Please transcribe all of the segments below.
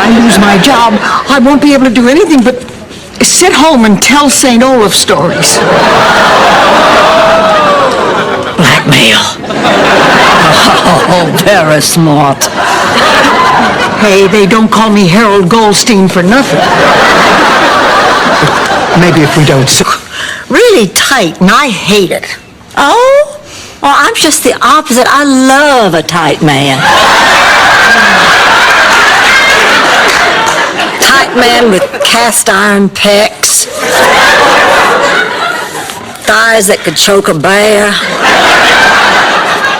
I lose my job, I won't be able to do anything but sit home and tell St. Olaf stories. Blackmail. Oh, very smart. Hey, they don't call me Harold Goldstein for nothing. Maybe if we don't... Really tight, and I hate it. Oh? Well, I'm just the opposite. I love a tight man. Tight man with cast iron pecs. Thighs that could choke a bear.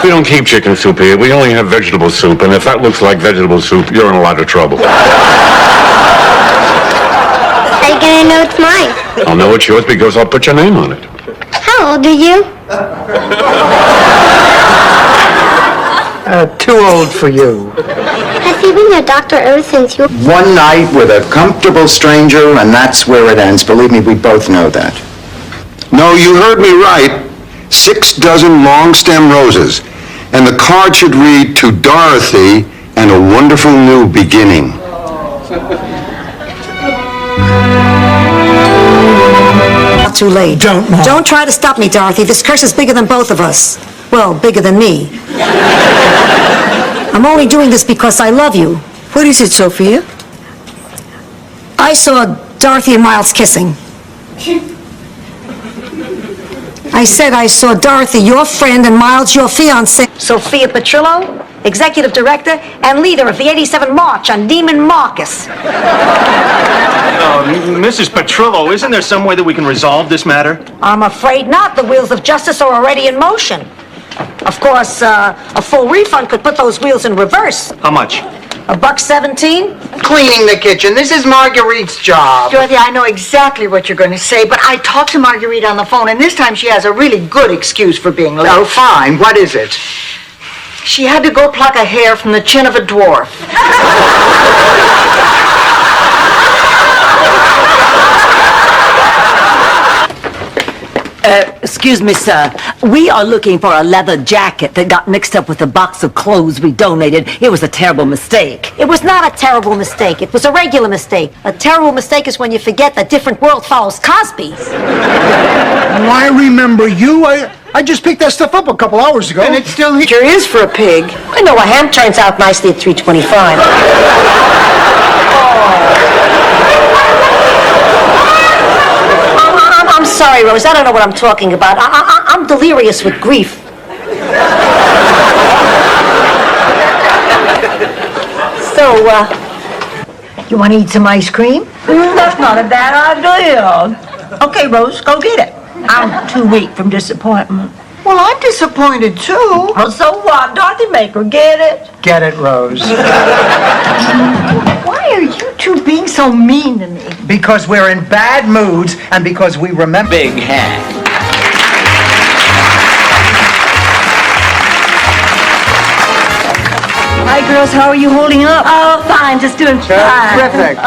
We don't keep chicken soup here. We only have vegetable soup, and if that looks like vegetable soup, you're in a lot of trouble. How are you gonna know it's mine? I'll know it's yours because I'll put your name on it. How old are you? Too old for you. Has he been your doctor ever since you... One night with a comfortable stranger, and that's where it ends. Believe me, we both know that. No, you heard me right. 6 dozen long-stem roses. And the card should read, "To Dorothy and a wonderful new beginning." Not too late. Don't, Mom. Don't try to stop me, Dorothy. This curse is bigger than both of us. Well, bigger than me. I'm only doing this because I love you. What is it, Sophia? I saw Dorothy and Miles kissing. I said I saw Dorothy, your friend, and Miles, your fiancé. Sophia Petrillo, executive director and leader of the 87 March on Neiman Marcus. Mrs. Petrillo, isn't there some way that we can resolve this matter? I'm afraid not. The wheels of justice are already in motion. Of course, a full refund could put those wheels in reverse. How much? $1.17? Cleaning the kitchen. This is Marguerite's job. Dorothy, I know exactly what you're going to say, but I talked to Marguerite on the phone, and this time she has a really good excuse for being late. Oh, fine. What is it? She had to go pluck a hair from the chin of a dwarf. Excuse me, sir. We are looking for a leather jacket that got mixed up with a box of clothes we donated. It was a terrible mistake. It was not a terrible mistake. It was a regular mistake. A terrible mistake is when you forget that different world follows Cosby. I remember you. I just picked that stuff up a couple hours ago. And it's still here. Sure is for a pig. I know a ham turns out nicely at $3.25. I'm sorry, Rose. I don't know what I'm talking about. I'm delirious with grief. So, you want to eat some ice cream? That's not a bad idea. Okay, Rose, go get it. I'm too weak from disappointment. Well, I'm disappointed, too. Well, so what? Dorothy, make her get it. Get it, Rose. Why are you two being so mean to me? Because we're in bad moods and because we remember... Big hand. Hi, girls. How are you holding up? Oh, fine. Just doing fine. Terrific.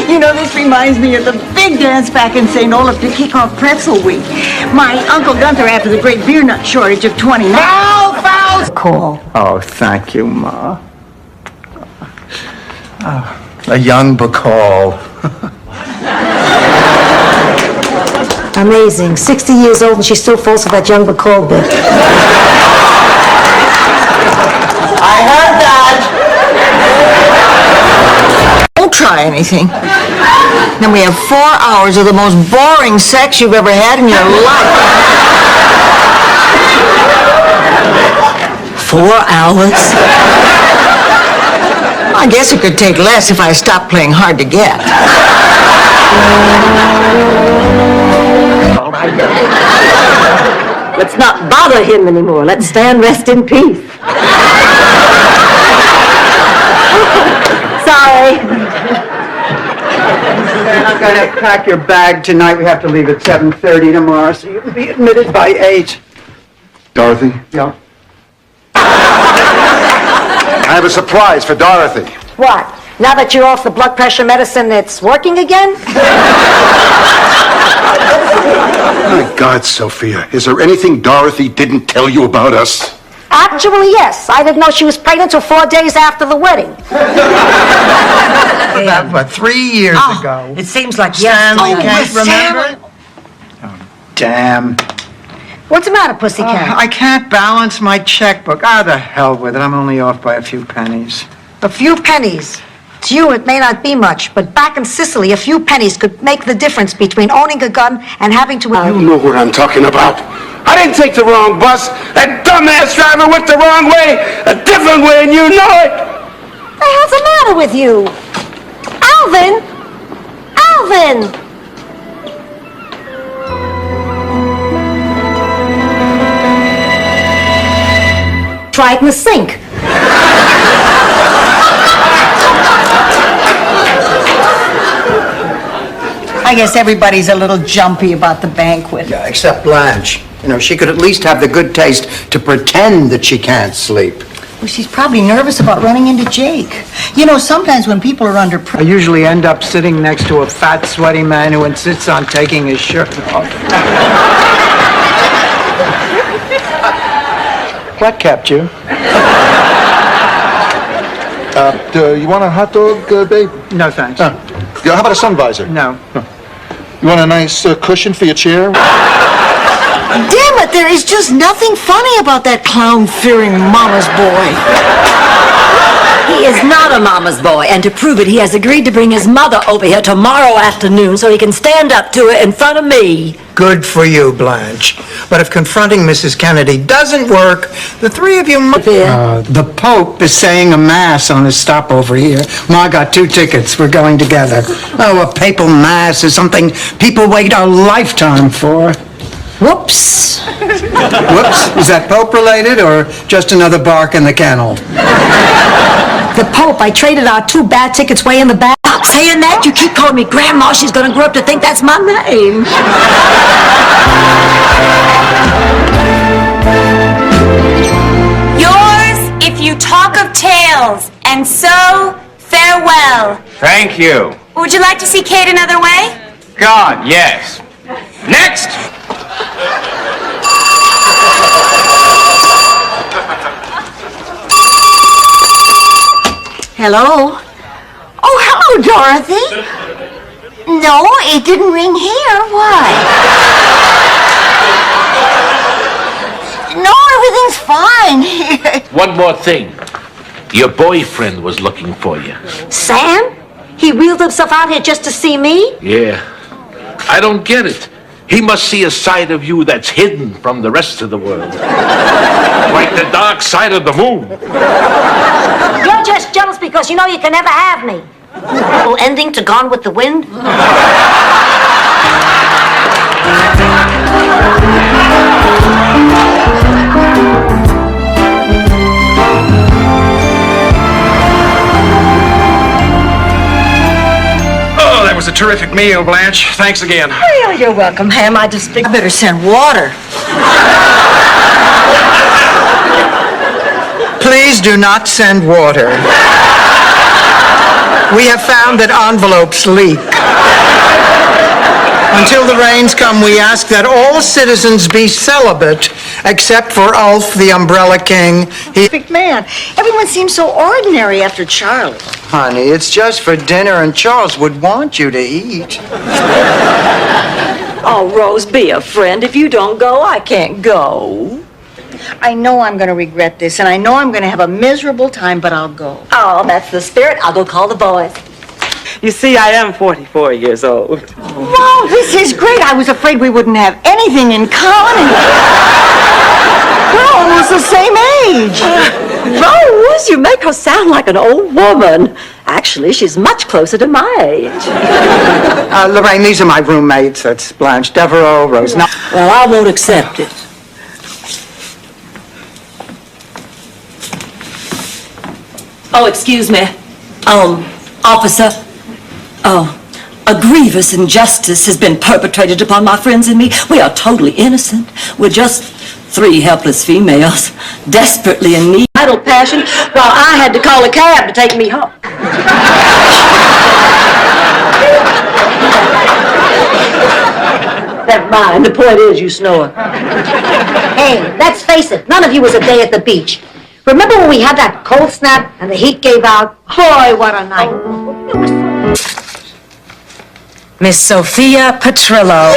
You know, this reminds me of the big dance back in St. Olaf to kick off Pretzel Week. My Uncle Gunther, after the great beer nut shortage of 29... Foul! Call. Oh, thank you, Ma. A young Bacall. Amazing. 60 years old and she still falls for that young Bacall bit. I heard that! Don't try anything. Then we have 4 hours of the most boring sex you've ever had in your life. 4 hours? I guess it could take less if I stopped playing hard to get. Let's not bother him anymore. Let's stand rest in peace. Sorry. I've got to pack your bag tonight. We have to leave at 7:30 tomorrow, so you can be admitted by 8. Dorothy? Yeah. I have a surprise for Dorothy. What? Now that you're off the blood pressure medicine, it's working again? My God, Sophia, is there anything Dorothy didn't tell you about us? Actually, yes. I didn't know she was pregnant until 4 days after the wedding. that, what, 3 years ago? It seems like Stanley yesterday. Kent, remember? Damn. What's the matter, pussycat? I can't balance my checkbook. Ah, the hell with it. I'm only off by a few pennies. A few pennies. To you, it may not be much, but back in Sicily, a few pennies could make the difference between owning a gun and having to... You know what I'm talking about. I didn't take the wrong bus. That dumbass driver went the wrong way, a different way, and you know it. What the hell's the matter with you? Alvin! Alvin! Try it in the sink. I guess everybody's a little jumpy about the banquet. Yeah, except Blanche. You know, she could at least have the good taste to pretend that she can't sleep. Well, she's probably nervous about running into Jake. You know, sometimes when people are under I pressure... usually end up sitting next to a fat, sweaty man who insists on taking his shirt off. What kept you? You want a hot dog, babe? No, thanks. Yeah, how about a sun visor? No. You want a nice cushion for your chair? Damn it, there is just nothing funny about that clown-fearing mama's boy. He is not a mama's boy, and to prove it, he has agreed to bring his mother over here tomorrow afternoon so he can stand up to her in front of me. Good for you, Blanche. But if confronting Mrs. Kennedy doesn't work, the three of you must... the Pope is saying a mass on his stopover here. Ma got 2 tickets. We're going together. Oh, a papal mass is something people wait a lifetime for. Whoops. Whoops. Is that Pope related or just another bark in the kennel? The Pope, I traded our 2 bad tickets way in the back. Stop saying that. You keep calling me Grandma. She's going to grow up to think that's my name. Yours, if you talk of tales, and so farewell. Thank you. Would you like to see Kate another way? God, yes. Next! Hello? Oh, hello, Dorothy. No, it didn't ring here. Why? No, everything's fine. One more thing. Your boyfriend was looking for you. Sam? He wheeled himself out here just to see me? Yeah. I don't get it. He must see a side of you that's hidden from the rest of the world. Like the dark side of the moon. You're just jealous because you know you can never have me. Ending to Gone with the Wind? Oh, that was a terrific meal, Blanche. Thanks again. Well, you're welcome, Ham. I better send water. Please do not send water. We have found that envelopes leak. Until the rains come, we ask that all citizens be celibate, except for Ulf, the Umbrella King. Perfect man. Everyone seems so ordinary after Charlie. Honey, it's just for dinner, and Charles would want you to eat. Oh, Rose, be a friend. If you don't go, I can't go. I know I'm going to regret this, and I know I'm going to have a miserable time, but I'll go. Oh, that's the spirit. I'll go call the boys. You see, I am 44 years old. Wow, this is great. I was afraid we wouldn't have anything in common. We're almost the same age. Rose, you make her sound like an old woman. Actually, she's much closer to my age. Lorraine, these are my roommates. That's Blanche Devereaux, Rose. Well, I won't accept it. Oh, excuse me. Officer. A grievous injustice has been perpetrated upon my friends and me. We are totally innocent. We're just 3 helpless females, desperately in need of idle passion, while I had to call a cab to take me home. Never mind. The point is, you snore. Hey, let's face it, none of you was a day at the beach. Remember when we had that cold snap and the heat gave out? Boy, what a night. It was so Miss Sophia Petrillo.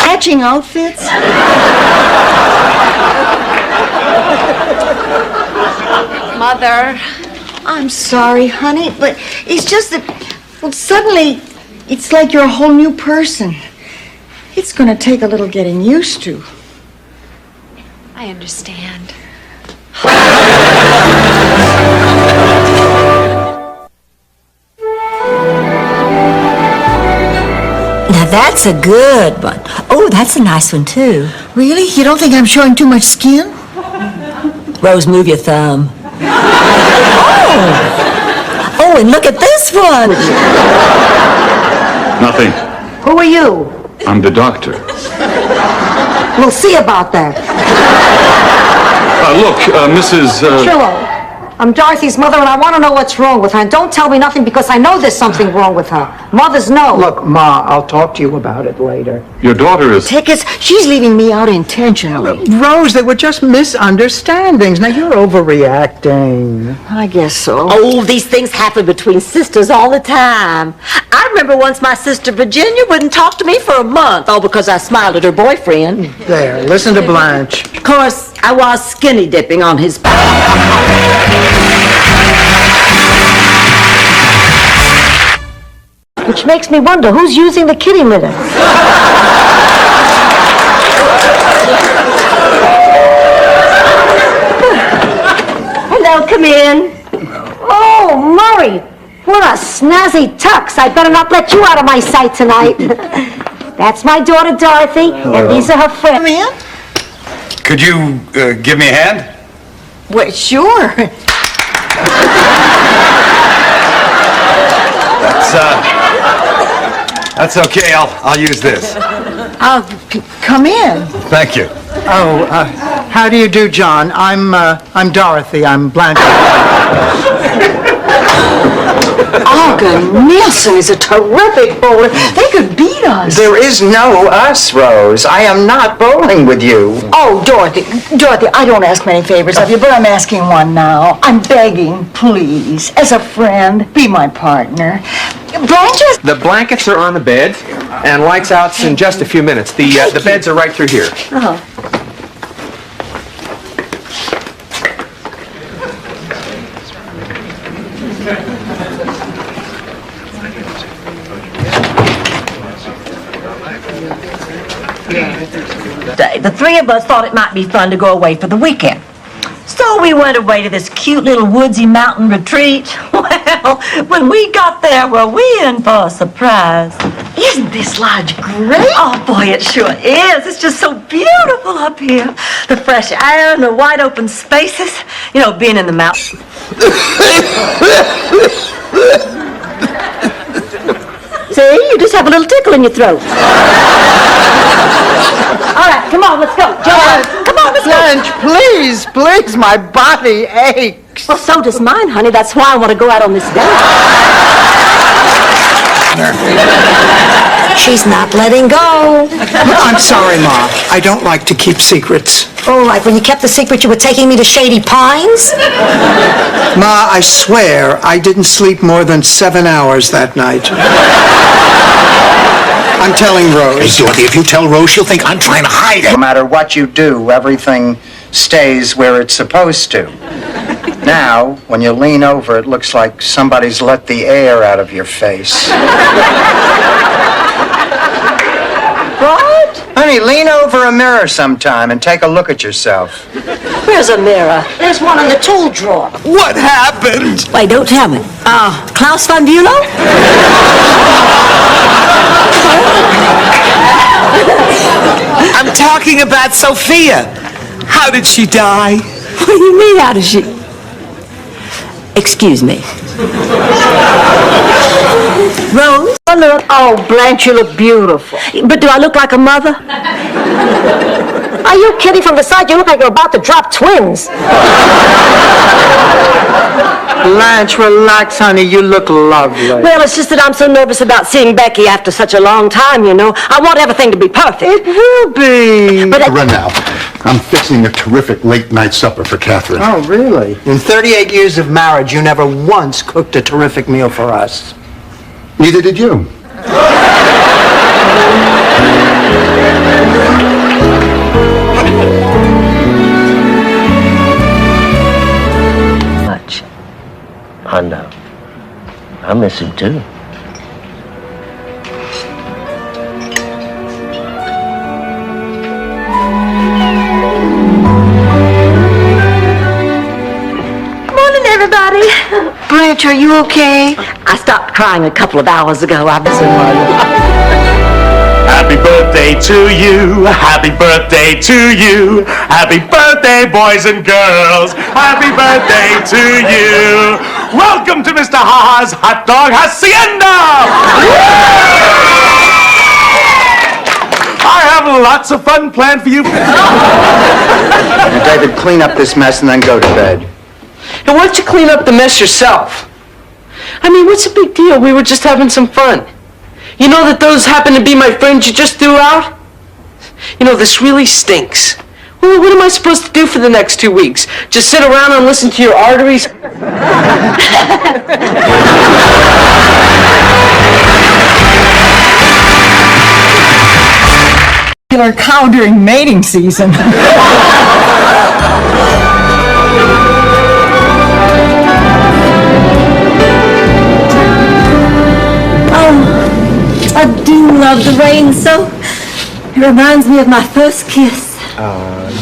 Matching outfits? Mother. I'm sorry, honey, but it's just that, well, suddenly, it's like you're a whole new person. It's gonna take a little getting used to. I understand. Now that's a good one. Oh, that's a nice one too. Really? You don't think I'm showing too much skin? Rose, move your thumb. Oh, and look at this one. Nothing. Who are you? I'm the doctor. We'll see about that. Look, Mrs. Petrillo, I'm Dorothy's mother, and I want to know what's wrong with her. And don't tell me nothing because I know there's something wrong with her. Mothers know. Look, Ma, I'll talk to you about it later. Your daughter is... Tickets? She's leaving me out intentionally. Rose, they were just misunderstandings. Now, you're overreacting. I guess so. Oh, these things happen between sisters all the time. I remember once my sister Virginia wouldn't talk to me for a month, all because I smiled at her boyfriend. There, listen to Blanche. Of course, I was skinny dipping on his Which makes me wonder who's using the kitty litter. Hello, come in. Oh, Murray, what a snazzy tux. I better not let you out of my sight tonight. That's my daughter, Dorothy, and these are her friends. Come in? Could you give me a hand? Well, sure. That's okay. I'll use this. Come in. Thank you. Oh, how do you do, John? I'm Dorothy. I'm Blanche. Olga Nielsen is a terrific bowler. They could beat us. There is no us, Rose. I am not bowling with you. Oh, Dorothy, I don't ask many favors of you, but I'm asking one now. I'm begging, please, as a friend, be my partner. Blanche? The blankets are on the bed, and lights out's in just a few minutes. The beds are right through here. Oh. The three of us thought it might be fun to go away for the weekend. So we went away to this cute little woodsy mountain retreat. Well, when we got there, were we in for a surprise? Isn't this lodge great? Oh, boy, it sure is. It's just so beautiful up here. The fresh air and the wide open spaces. You know, being in the mountains. See, you just have a little tickle in your throat. All right, come on, let's go. Joe, come on, let's Blanche, please, my body aches. Well, so does mine, honey. That's why I want to go out on this date. She's not letting go. I'm sorry, Ma. I don't like to keep secrets. Oh, like when you kept the secret you were taking me to Shady Pines? Ma, I swear I didn't sleep more than 7 hours that night. I'm telling Rose. Hey, Dorothy, if you tell Rose, she'll think I'm trying to hide it. No matter what you do, everything stays where it's supposed to. Now, when you lean over, it looks like somebody's let the air out of your face. What? Honey, lean over a mirror sometime and take a look at yourself. Where's a mirror? There's one in the tool drawer. What happened? Wait, don't tell me. Klaus von Bülow? I'm talking about Sophia. How did she die? What do you mean, how did she... Excuse me. Rose? Oh, Blanche, you look beautiful. But do I look like a mother? Are you kidding? From the side, you look like you're about to drop twins. Blanche, relax, honey. You look lovely. Well, it's just that I'm so nervous about seeing Becky after such a long time, you know. I want everything to be perfect. It will be. But Run now. I'm fixing a terrific late-night supper for Catherine. Oh, really? In 38 years of marriage, you never once cooked a terrific meal for us. Neither did you. Much. I know. I miss him too. Everybody. Blanche, are you okay? I stopped crying a couple of hours ago. I was in one. Happy birthday to you. Happy birthday to you. Happy birthday, boys and girls. Happy birthday to you. Welcome to Mr. Ha-Ha's Hot Dog Hacienda. I have lots of fun planned for you. David, clean up this mess and then go to bed. And why don't you clean up the mess yourself? I mean, what's the big deal? We were just having some fun. You know that those happen to be my friends you just threw out? You know, this really stinks. Well, what am I supposed to do for the next 2 weeks? Just sit around and listen to your arteries? Killer cow during mating season. I do love the rain so. It reminds me of my first kiss.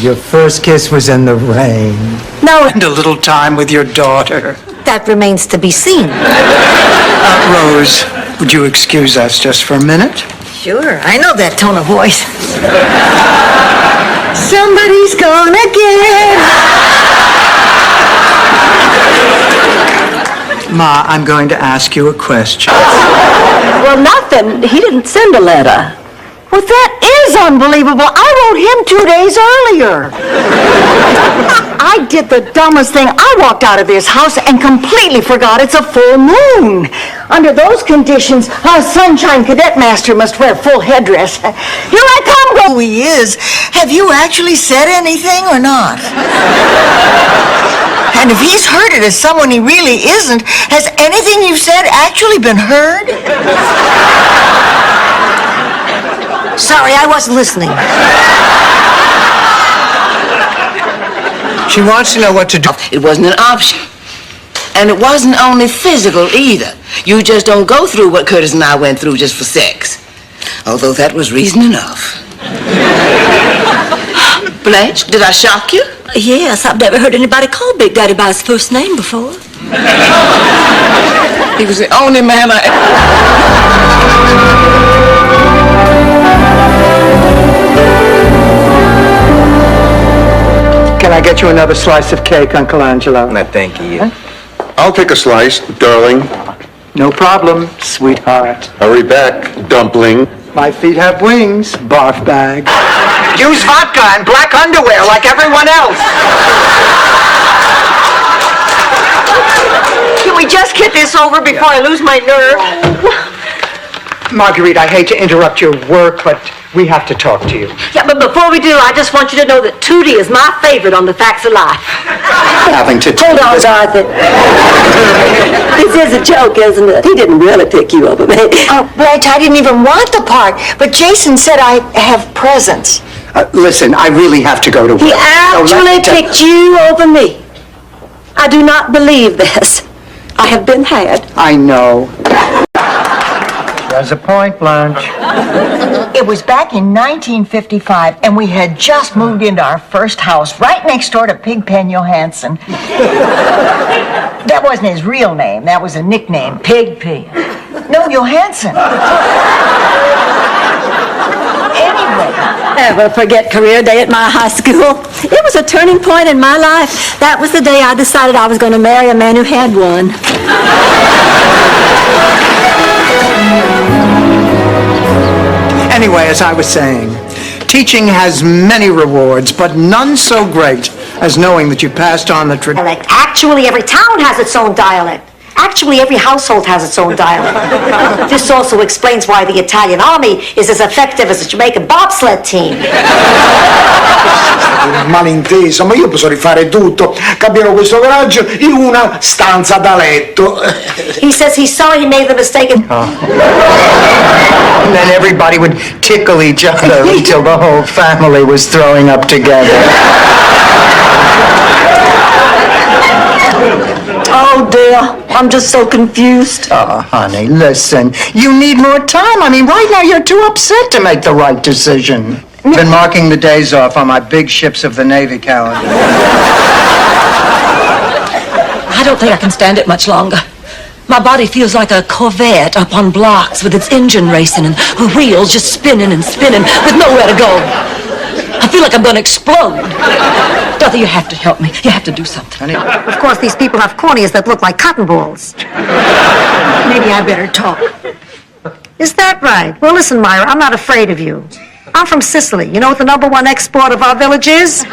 Your first kiss was in the rain. No. And a little time with your daughter. That remains to be seen. Rose, would you excuse us just for a minute? Sure, I know that tone of voice. Somebody's gonna get. Ma, I'm going to ask you a question. Well, nothing. He didn't send a letter. Well, that is unbelievable. I wrote him 2 days earlier. I did the dumbest thing. I walked out of this house and completely forgot it's a full moon. Under those conditions, a Sunshine Cadet Master must wear full headdress. Here I come, Who he is. Have you actually said anything or not? And if he's heard it as someone he really isn't, has anything you've said actually been heard? Sorry, I wasn't listening. She wants to know what to do. It wasn't an option. And it wasn't only physical either. You just don't go through what Curtis and I went through just for sex. Although that was reason enough. Blanche, did I shock you? Yes, I've never heard anybody call Big Daddy by his first name before. He was the only man Can I get you another slice of cake, Uncle Angelo? No, thank you. I'll take a slice, darling. No problem, sweetheart. Hurry back, dumpling. My feet have wings, barf bag. Use vodka and black underwear like everyone else. Can we just get this over before I lose my nerve? Marguerite, I hate to interrupt your work, but we have to talk to you. Yeah, but before we do, I just want you to know that Tootie is my favorite on the Facts of Life. Having to Hold on, Dorothy. This is a joke, isn't it? He didn't really pick you over me. Oh, Blanche, I didn't even want the part, but Jason said I have presents. Listen, I really have to go to work. He actually picked you over me. I do not believe this. I have been had. I know. There's a point, Blanche. It was back in 1955, and we had just moved into our first house right next door to Pigpen Johansson. That wasn't his real name. That was a nickname, Pigpen. No, Johansson. Anyway. Never forget career day at my high school. It was a turning point in my life. That was the day I decided I was going to marry a man who had one. Anyway, as I was saying, teaching has many rewards, but none so great as knowing that you passed on the tradition. Dialect. Actually, every town has its own dialect. Actually, every household has its own dialect. This also explains why the Italian army is as effective as the Jamaican bobsled team. Malinteso, ma io posso rifare tutto. Cambiano questo garage in una stanza da letto. He says he's sorry he made the mistake. And then everybody would tickle each other until the whole family was throwing up together. Oh, dear. I'm just so confused. Oh, honey, listen. You need more time. I mean, right now you're too upset to make the right decision. I've been marking the days off on my big ships of the Navy calendar. I don't think I can stand it much longer. My body feels like a Corvette up on blocks with its engine racing and the wheels just spinning and spinning with nowhere to go. I feel like I'm going to explode. Dorothy, you have to help me. You have to do something. Of course, these people have corneas that look like cotton balls. Maybe I better talk. Is that right? Well, listen, Myra, I'm not afraid of you. I'm from Sicily. You know what the #1 export of our village is?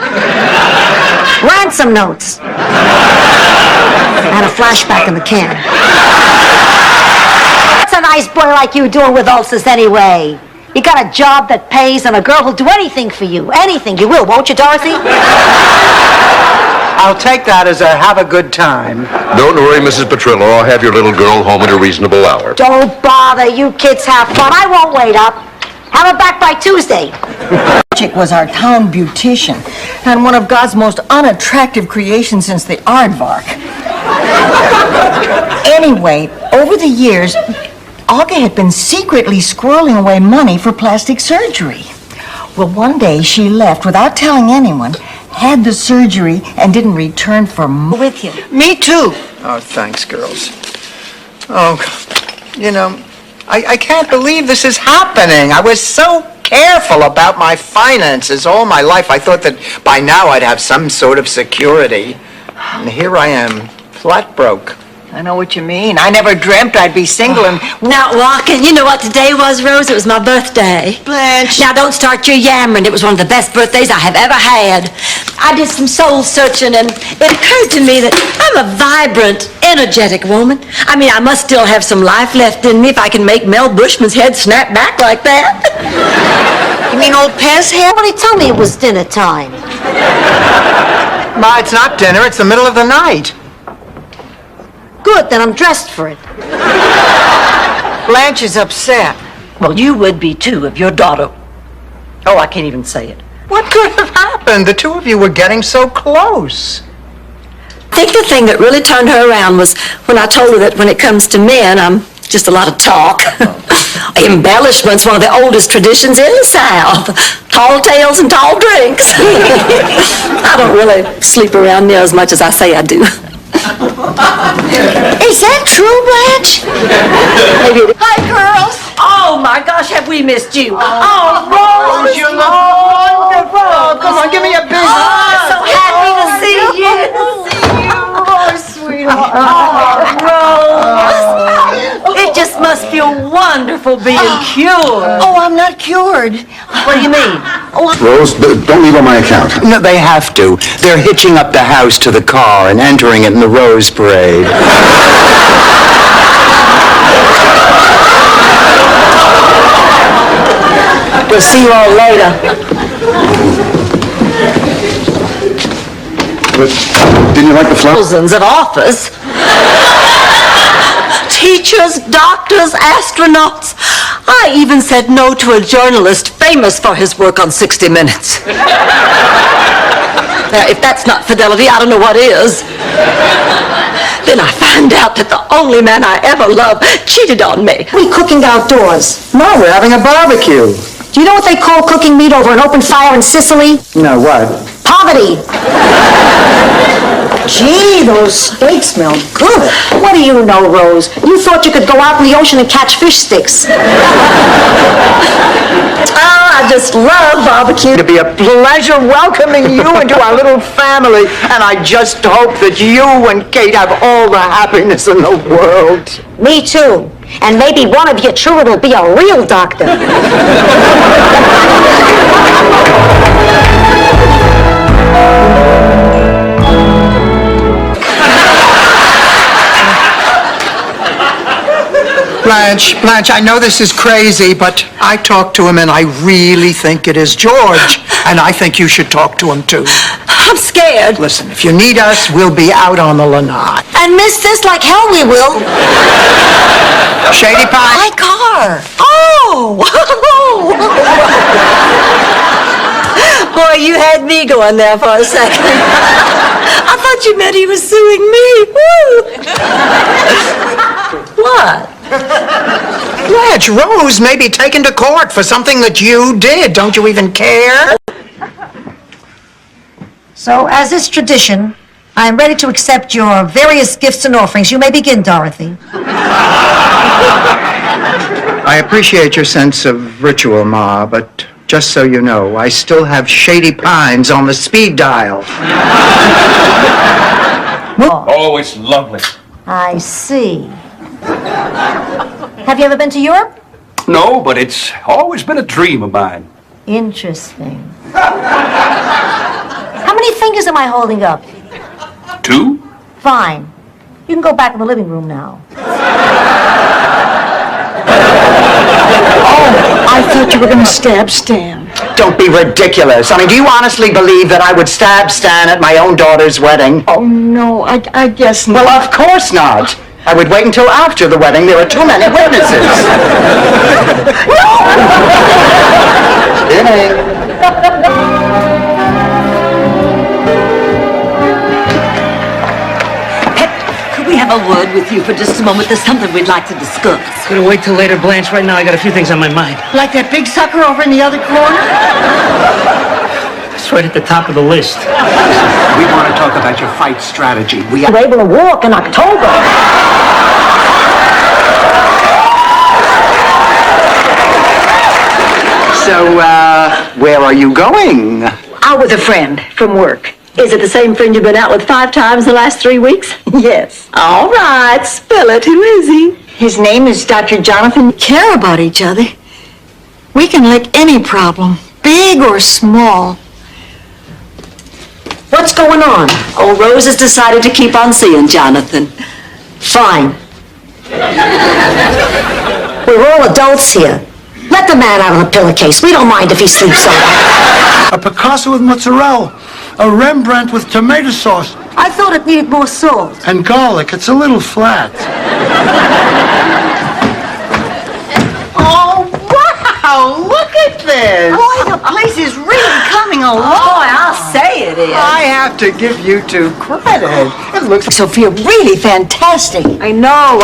Ransom notes. I had a flashback in the can. What's a nice boy like you doing with ulcers anyway? You got a job that pays and a girl who'll do anything for you. Anything. You will, won't you, Dorothy? I'll take that as a have a good time. Don't worry, Mrs. Petrillo. I'll have your little girl home at a reasonable hour. Don't bother. You kids have fun. I won't wait up. Have her back by Tuesday. Chick was our town beautician and one of God's most unattractive creations since the aardvark. Anyway, over the years, Olga had been secretly squirreling away money for plastic surgery. Well, one day she left without telling anyone, had the surgery, and didn't return for with you. Me too. Oh, thanks, girls. Oh, you know, I can't believe this is happening. I was so careful about my finances all my life. I thought that by now I'd have some sort of security. And here I am, flat broke. I know what you mean. I never dreamt I'd be single and... Not walking. You know what today was, Rose? It was my birthday. Blanche. Now, don't start your yammering. It was one of the best birthdays I have ever had. I did some soul searching, and it occurred to me that I'm a vibrant, energetic woman. I mean, I must still have some life left in me if I can make Mel Bushman's head snap back like that. You mean old Pez hair? Somebody told me it was dinner time. Ma, it's not dinner. It's the middle of the night. Good, then I'm dressed for it. Blanche is upset. Well, you would be, too, if your daughter... Oh, I can't even say it. What could have happened? The two of you were getting so close. I think the thing that really turned her around was when I told her that when it comes to men, I'm just a lot of talk. Embellishment's one of the oldest traditions in the South. Tall tales and tall drinks. I don't really sleep around near as much as I say I do. Is that true, Blanche? Maybe. Hi, girls. Oh, my gosh, have we missed you? Oh, Rose, you look wonderful. Come on, give me a big hug. So happy to see you. Oh, sweetheart. Rose. It just must feel wonderful being cured. Oh, I'm not cured. What do you mean? Rose, don't leave on my account. No, they have to. They're hitching up the house to the car and entering it in the Rose Parade. We'll see you all later. But didn't you like the flowers? Thousands of offers. Teachers, doctors, astronauts. I even said no to a journalist famous for his work on 60 Minutes. Now, if that's not fidelity, I don't know what is. Then I find out that the only man I ever loved cheated on me. We cooking outdoors. No, we're having a barbecue. Do you know what they call cooking meat over an open fire in Sicily? No, what? Poverty. Gee, those steaks smell good. What do you know, Rose? You thought you could go out in the ocean and catch fish sticks. I just love barbecue. To be a pleasure welcoming you into our little family, and I just hope that you and Kate have all the happiness in the world. Me too. And maybe one of you children will be a real doctor. Blanche, I know this is crazy, but I talked to him and I really think it is George. And I think you should talk to him too. I'm scared. Listen, if you need us, we'll be out on the lanai. And miss this like hell we will. Shady Pie? My car. Oh! Boy, you had me going there for a second. I thought you meant he was suing me. Woo! What? Blanche, Rose may be taken to court for something that you did. Don't you even care? So, as is tradition, I am ready to accept your various gifts and offerings. You may begin, Dorothy. I appreciate your sense of ritual, Ma, but just so you know, I still have Shady Pines on the speed dial. Oh, it's lovely. I see. Have you ever been to Europe? No, but it's always been a dream of mine. Interesting. How many fingers am I holding up? 2? Fine. You can go back in the living room now. I thought you were going to stab Stan. Don't be ridiculous. I mean, do you honestly believe that I would stab Stan at my own daughter's wedding? Oh, no, I guess not. Well, of course not. I would wait until after the wedding. There are too many witnesses. Could we have a word with you for just a moment? There's something we'd like to discuss. Gonna wait till later, Blanche. Right now, I got a few things on my mind. Like that big sucker over in the other corner? It's right at the top of the list. We want to talk about your fight strategy. We We're able to walk in October. So, where are you going? Out with a friend from work. Is it the same friend you've been out with 5 times the last 3 weeks? Yes. All right, spill it. Who is he? His name is Dr. Jonathan. Care about each other. We can lick any problem, big or small. What's going on? Oh, Rose has decided to keep on seeing Jonathan. Fine. We're all adults here. Let the man out of the pillowcase. We don't mind if he sleeps over. A Picasso with mozzarella. A Rembrandt with tomato sauce. I thought it needed more salt. And garlic. It's a little flat. Oh, wow! Look at this! Boy, the place is really coming along. Boy, I'll say it is. I have to give you 2 credit. It looks Sophia, really fantastic. I know.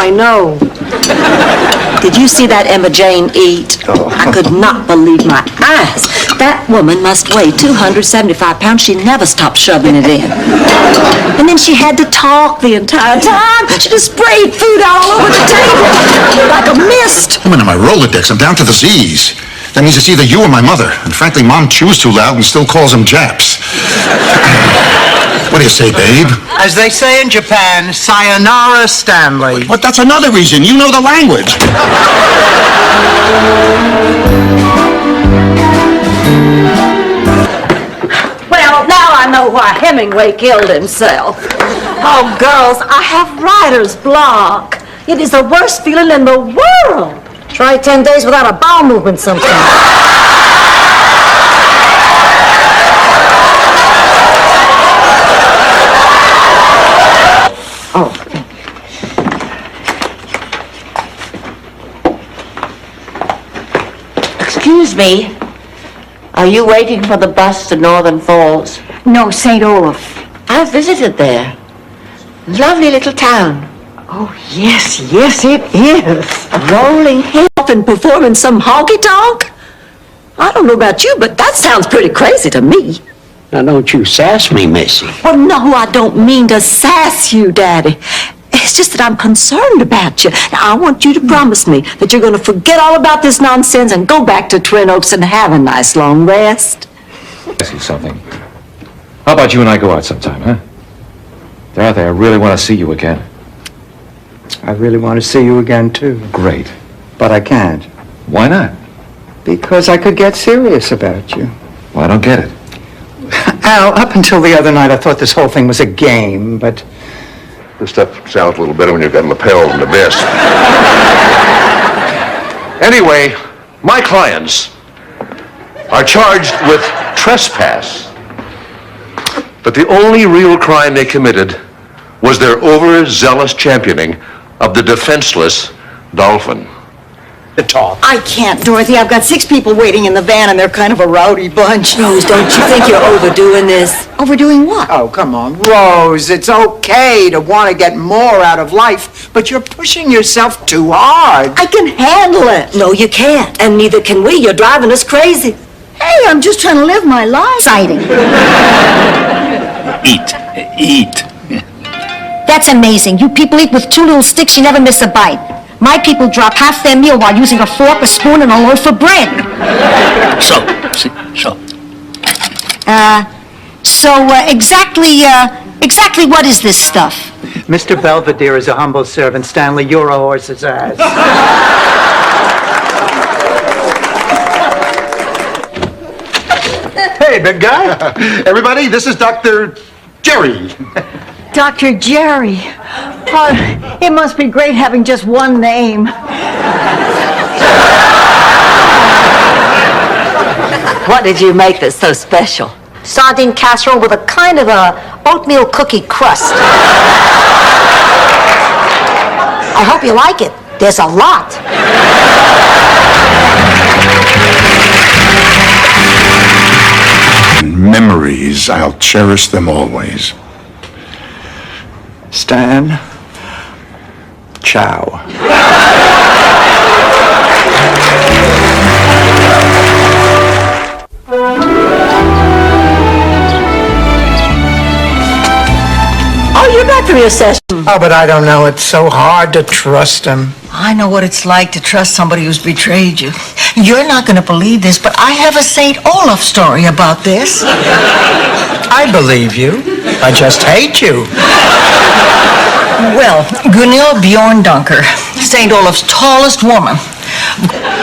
Did you see that Emma Jane eat? I could not believe my eyes. That woman must weigh 275 pounds. She never stopped shoving it in. And then she had to talk the entire time. She just sprayed food all over the table like a mist. I'm in my Rolodex. I'm down to the Z's. That means it's either you or my mother. And frankly, Mom chews too loud and still calls them Japs. What do you say, babe? As they say in Japan, sayonara, Stanley. But that's another reason. You know the language. Well, now I know why Hemingway killed himself. Oh, girls, I have writer's block. It is the worst feeling in the world. Try 10 days without a bowel movement sometime. Excuse me. Are you waiting for the bus to Northern Falls? No, St. Olaf. I've visited there. Lovely little town. Oh, yes, it is. Rolling hill and performing some honky-tonk? I don't know about you, but that sounds pretty crazy to me. Now, don't you sass me, Missy. Well, no, I don't mean to sass you, Daddy. It's just that I'm concerned about you. Now, I want you to promise me that you're going to forget all about this nonsense and go back to Twin Oaks and have a nice long rest. Ask you something. How about you and I go out sometime, huh? Dorothy, I really want to see you again. I really want to see you again, too. Great. But I can't. Why not? Because I could get serious about you. Well, I don't get it. Al, up until the other night, I thought this whole thing was a game, but... This stuff sounds a little better when you've got lapels and a vest. Anyway, my clients are charged with trespass. But the only real crime they committed was their overzealous championing of the defenseless dolphin. Talk. I can't, Dorothy. I've got 6 people waiting in the van, and they're kind of a rowdy bunch. Rose, don't you think you're overdoing this? Overdoing what? Oh, come on, Rose. It's okay to want to get more out of life, but you're pushing yourself too hard. I can handle it. No, you can't. And neither can we. You're driving us crazy. Hey, I'm just trying to live my life. Exciting. Eat. That's amazing. You people eat with 2 little sticks, you never miss a bite. My people drop half their meal while using a fork, a spoon, and a loaf of bread. So. Exactly what is this stuff? Mr. Belvedere is a humble servant, Stanley. You're a horse's ass. Hey, big guy. Everybody, this is Dr. Jerry. Dr. Jerry. Oh, it must be great having just one name. What did you make that's so special? Sardine casserole with a kind of a oatmeal cookie crust. I hope you like it. There's a lot. Memories, I'll cherish them always. Stan, ciao. Oh, you're back from your session. Oh, but I don't know. It's so hard to trust him. I know what it's like to trust somebody who's betrayed you. You're not going to believe this, but I have a St. Olaf story about this. I believe you. I just hate you. Well, Gunhild Bjorndunker, St. Olaf's tallest woman.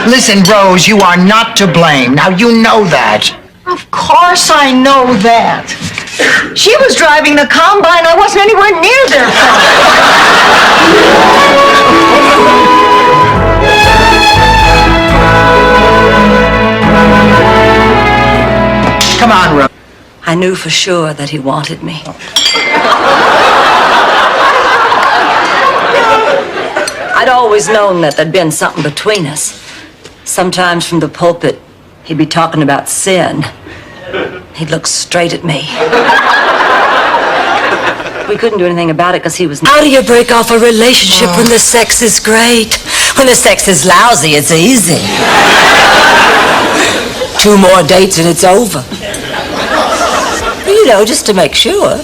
Listen, Rose, you are not to blame. Now, you know that. Of course I know that. She was driving the combine. I wasn't anywhere near their Come on, Rose. I knew for sure that he wanted me. I'd always known that there'd been something between us. Sometimes from the pulpit, he'd be talking about sin. He'd look straight at me. We couldn't do anything about it because he was... How do you break off a relationship when the sex is great? When the sex is lousy, it's easy. 2 more dates and it's over. You know, just to make sure.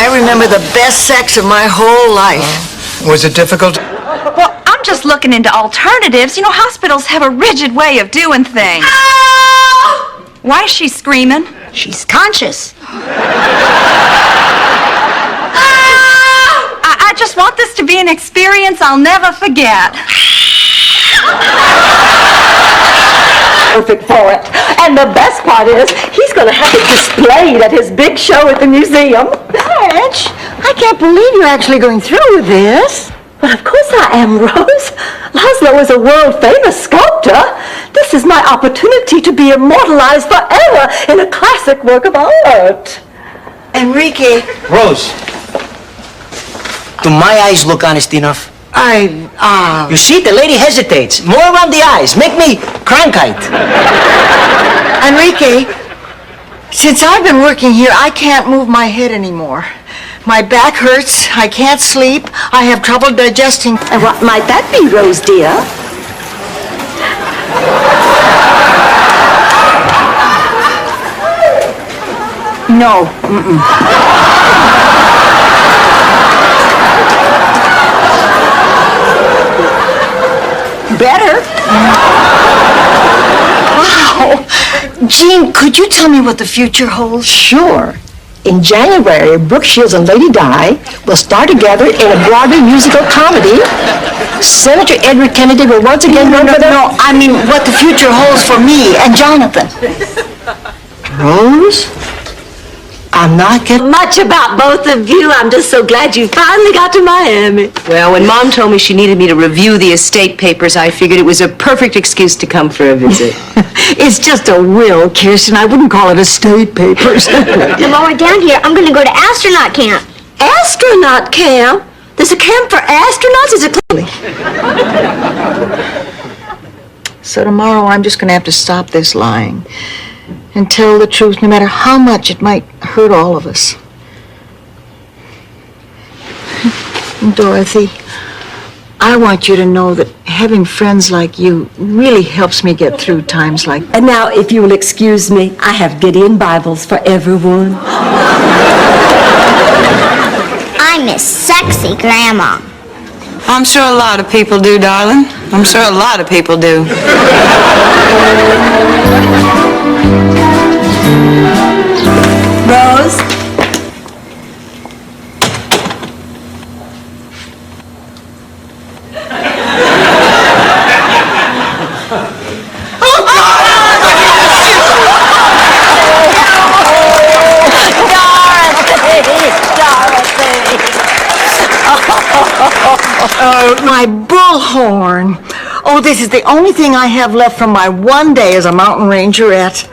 I remember the best sex of my whole life. Was it difficult? Well, I'm just looking into alternatives. You know, hospitals have a rigid way of doing things. Why is she screaming? She's conscious. I just want this to be an experience I'll never forget. Perfect for it. And the best part is, he's going to have it displayed at his big show at the museum. Blanche, I can't believe you're actually going through with this. Well, of course I am, Rose. Laszlo is a world-famous sculptor. This is my opportunity to be immortalized forever in a classic work of art. Enrique. Rose, do my eyes look honest enough? You see, the lady hesitates. More around the eyes. Make me Cronkite. Enrique, since I've been working here, I can't move my head anymore. My back hurts, I can't sleep, I have trouble digesting. And what might that be, Rose dear? No. Better? Wow. Jean, could you tell me what the future holds? Sure. In January, Brooke Shields and Lady Di will star together in a Broadway musical comedy. Senator Edward Kennedy will once again run for the... No, I mean what the future holds for me and Jonathan. Rose, I'm not kidding. Much about both of you. I'm just so glad you finally got to Miami. Well, when Mom told me she needed me to review the estate papers, I figured it was a perfect excuse to come for a visit. It's just a will, Kirsten. I wouldn't call it estate papers. Well, while we're down here, I'm gonna go to astronaut camp. Astronaut camp? There's a camp for astronauts? Is it clearly? So tomorrow I'm just gonna have to stop this lying and tell the truth, no matter how much it might hurt all of us. Dorothy, I want you to know that having friends like you really helps me get through times like that. And now, if you will excuse me, I have Gideon Bibles for everyone. I miss sexy Grandma. I'm sure a lot of people do, darling. I'm sure a lot of people do. Rose? My bullhorn. Oh, this is the only thing I have left from my one day as a mountain rangerette.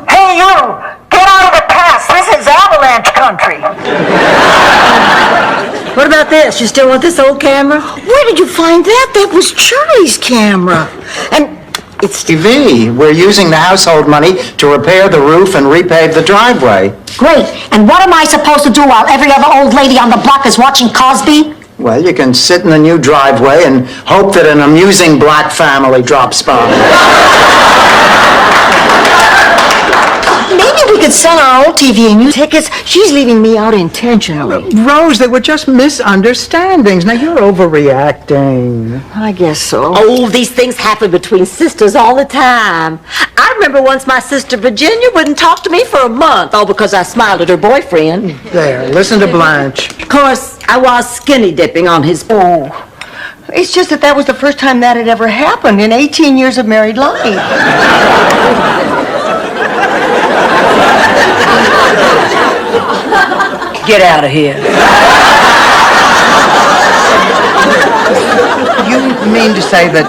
Hey, you! Get out of the pass! This is avalanche country! What about this? You still want this old camera? Where did you find that? That was Charlie's camera. And it's TV. We're using the household money to repair the roof and repave the driveway. Great. And what am I supposed to do while every other old lady on the block is watching Cosby? Well, you can sit in the new driveway and hope that an amusing black family drops by. maybe we could sell our old TV and new tickets. She's leaving me out intentionally. Rose, they were just misunderstandings. Now, you're overreacting. I guess so. Oh, these things happen between sisters all the time. I remember once my sister Virginia wouldn't talk to me for a month, all because I smiled at her boyfriend. There, listen to Blanche. Of course, I was skinny dipping on his... Oh, it's just that was the first time that had ever happened in 18 years of married life. Get out of here. You mean to say that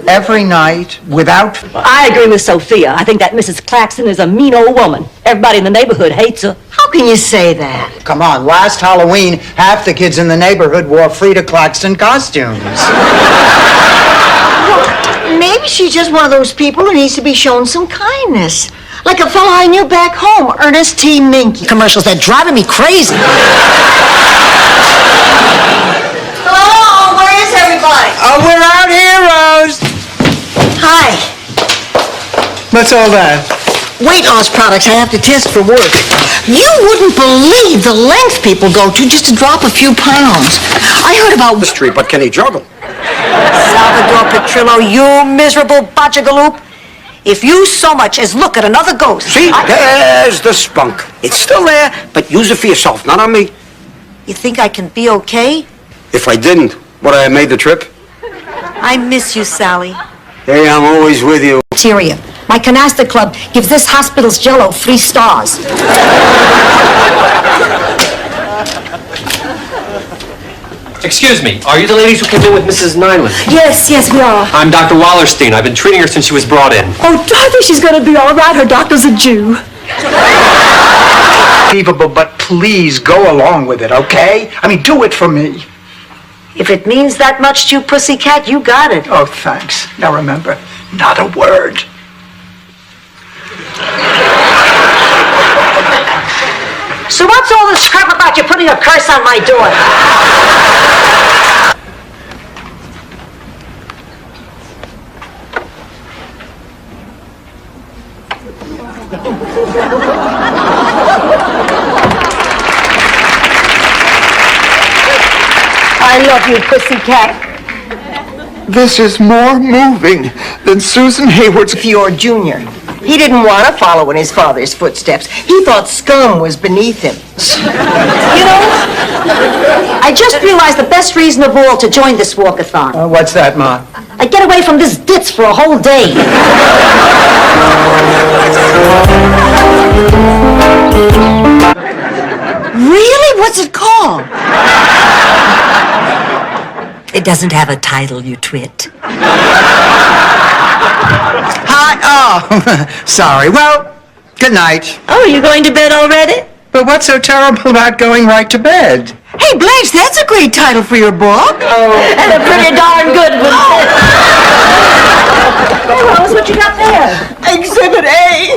every night, without... I agree with Sophia. I think that Mrs. Claxton is a mean old woman. Everybody in the neighborhood hates her. How can you say that? Come on, last Halloween, half the kids in the neighborhood wore Frida Claxton costumes. Well, maybe she's just one of those people who needs to be shown some kindness. Like a fellow I knew back home, Ernest T. Minky. Commercials, they're driving me crazy. Hello, where is everybody? Oh, we're out here, Rose. Hi. What's all that? Weight loss products I have to test for work. You wouldn't believe the length people go to just to drop a few pounds. I heard about... The street, but can he juggle? Salvador Petrillo, you miserable bachagaloop. If you so much as look at another ghost... See, there's the spunk. It's still there, but use it for yourself, not on me. You think I can be okay? If I didn't, would I have made the trip? I miss you, Sally. Hey, I'm always with you. Bacteria. My canasta club gives this hospital's Jell-O 3 stars. Excuse me, are you the ladies who came in with Mrs. Nineland? Yes, we are. I'm Dr. Wallerstein. I've been treating her since she was brought in. Oh, Dorothy, she's going to be all right. Her doctor's a Jew. Unbelievable, but please go along with it, okay? I mean, do it for me. If it means that much to you, pussycat, you got it. Oh, thanks. Now remember, not a word. So what's all this crap about you putting a curse on my door? I love you, pussycat. This is more moving than Susan Hayward's Fiore Jr. He didn't want to follow in his father's footsteps. He thought scum was beneath him. You know, I just realized the best reason of all to join this walkathon. What's that, Ma? I get away from this ditz for a whole day. Really? What's it called? It doesn't have a title, you twit. Hi. Oh, sorry. Well, good night. Oh, you going to bed already? But what's so terrible about going right to bed? Hey, Blanche, that's a great title for your book. And a pretty darn good one. Hey, Rose, what you got there? Exhibit A.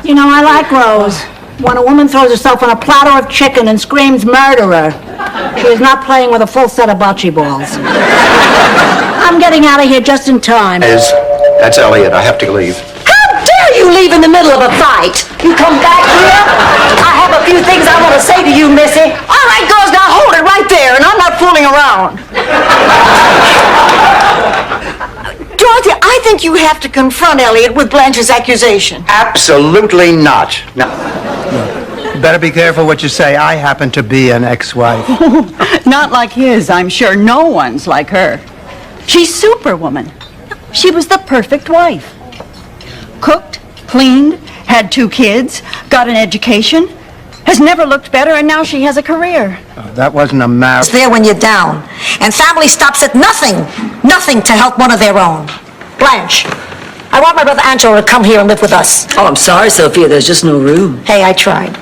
You know, I like Rose. When a woman throws herself on a platter of chicken and screams murderer, she is not playing with a full set of bocce balls. I'm getting out of here just in time. That's Elliot. I have to leave. How dare you leave in the middle of a fight? You come back here? I have a few things I want to say to you, Missy. All right, girls, now hold it right there, and I'm not fooling around. Dorothy, I think you have to confront Elliot with Blanche's accusation. Absolutely not. No. You better be careful what you say. I happen to be an ex-wife. Not like his, I'm sure. No one's like her. She's Superwoman. She was the perfect wife. Cooked, cleaned, had 2 kids, got an education, has never looked better, and now she has a career. Oh, that wasn't a marriage. It's there when you're down. And family stops at nothing. Nothing to help one of their own. Blanche, I want my brother Angelo to come here and live with us. Oh, I'm sorry, Sophia. There's just no room. Hey, I tried.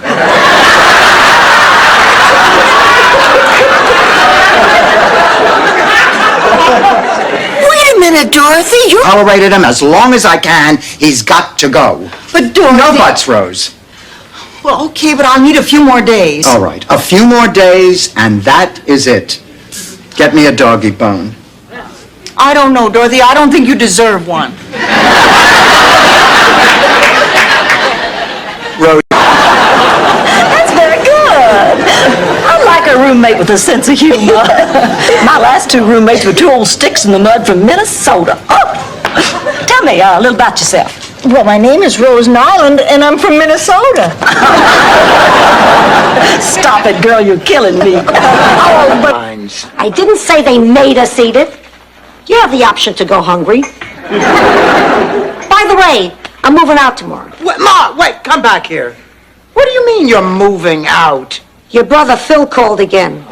Wait a minute, Dorothy. You Tolerated him as long as I can. He's got to go. But Dorothy... No buts, Rose. Well, okay, but I'll need a few more days. All right. A few more days, and that is it. Get me a doggy bone. I don't know, Dorothy. I don't think you deserve one. Rose. That's very good. I like a roommate with a sense of humor. My last 2 roommates were 2 old sticks in the mud from Minnesota. Oh. Tell me a little about yourself. Well, my name is Rose Nyland, and I'm from Minnesota. Stop it, girl. You're killing me. Oh, but I didn't say they made us eat it. You have the option to go hungry. By the way, I'm moving out tomorrow. Wait, Ma, wait, come back here. What do you mean you're moving out? Your brother Phil called again.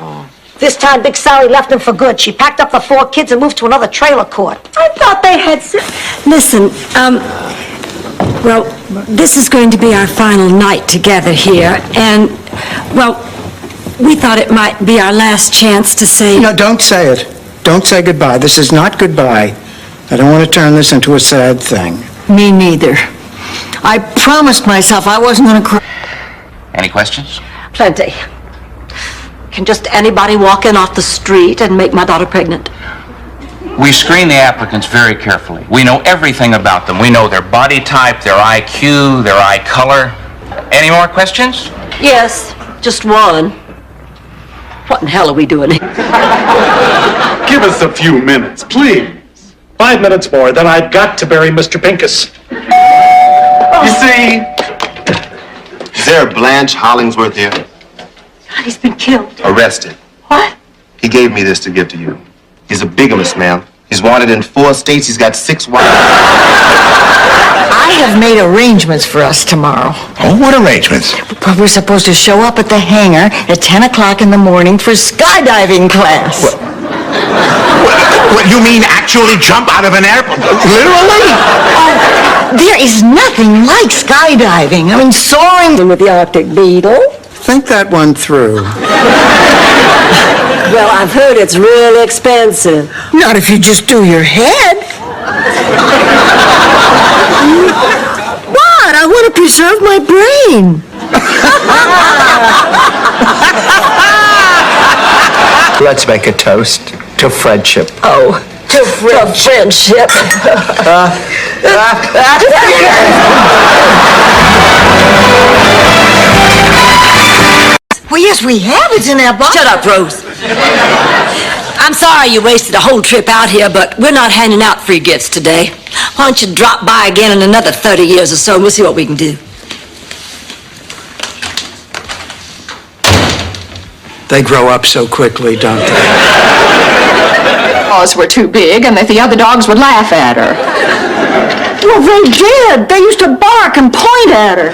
This time Big Sally left him for good. She packed up the 4 kids and moved to another trailer court. I thought they had... Listen, well, this is going to be our final night together here, and, well, we thought it might be our last chance to say... No, don't say it. Don't say goodbye. This is not goodbye. I don't want to turn this into a sad thing. Me neither. I promised myself I wasn't going to cry. Any questions? Plenty. Can just anybody walk in off the street and make my daughter pregnant? We screen the applicants very carefully. We know everything about them. We know their body type, their IQ, their eye color. Any more questions? Yes, just one. What in hell are we doing here? Give us a few minutes, please. 5 minutes more, then I've got to bury Mr. Pincus. You see, is there a Blanche Hollingsworth here? He's been killed. Arrested. What? He gave me this to give to you. He's a bigamist, ma'am. He's wanted in 4 states. He's got 6 wives. I have made arrangements for us tomorrow. Oh, what arrangements? Well, we're supposed to show up at the hangar at 10 o'clock in the morning for skydiving class. What, you mean actually jump out of an airplane? Literally? There is nothing like skydiving. I mean, soaring with the Arctic Beetle. Think that one through. Well, I've heard it's really expensive. Not if you just do your head. What? I want to preserve my brain. Let's make a toast to friendship. Oh, to friendship. Well, yes, we have. It's in our box. Shut up, Rose. I'm sorry you wasted a whole trip out here, but we're not handing out free gifts today. Why don't you drop by again in another 30 years or so, and we'll see what we can do. They grow up so quickly, don't they? Paws were too big and that the other dogs would laugh at her. Well, they did. They used to bark and point at her.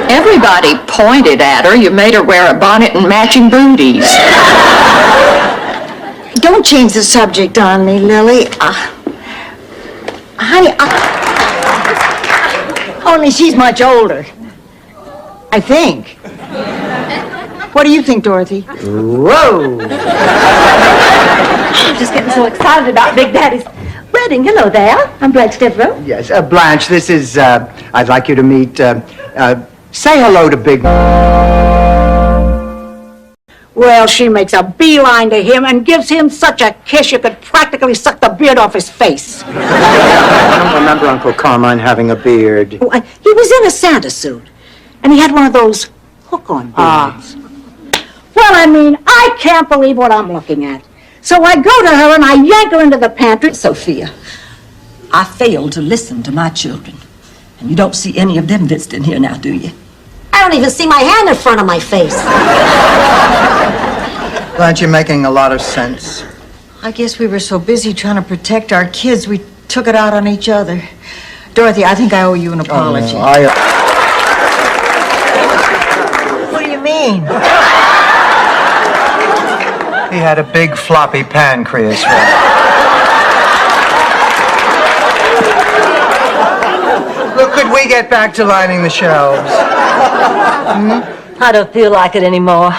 Everybody pointed at her. You made her wear a bonnet and matching booties. Don't change the subject on me, Lily. Honey, only she's much older. I think. What do you think, Dorothy? Whoa! I'm just getting so excited about Big Daddy's wedding. Hello there. I'm Blanche Devereaux. Yes, Blanche, this is, I'd like you to meet, say hello to Big... Well, she makes a beeline to him and gives him such a kiss you could practically suck the beard off his face. I don't remember Uncle Carmine having a beard. He was in a Santa suit, and he had one of those hook-on beards. Well, I mean, I can't believe what I'm looking at. So I go to her and I yank her into the pantry. Sophia, I failed to listen to my children. And you don't see any of them visiting here now, do you? I don't even see my hand in front of my face. Blanche, you're making a lot of sense. I guess we were so busy trying to protect our kids, we took it out on each other. Dorothy, I think I owe you an apology. Oh, no, What do you mean? He had a big floppy pancreas. Look, could we get back to lining the shelves? I don't feel like it anymore.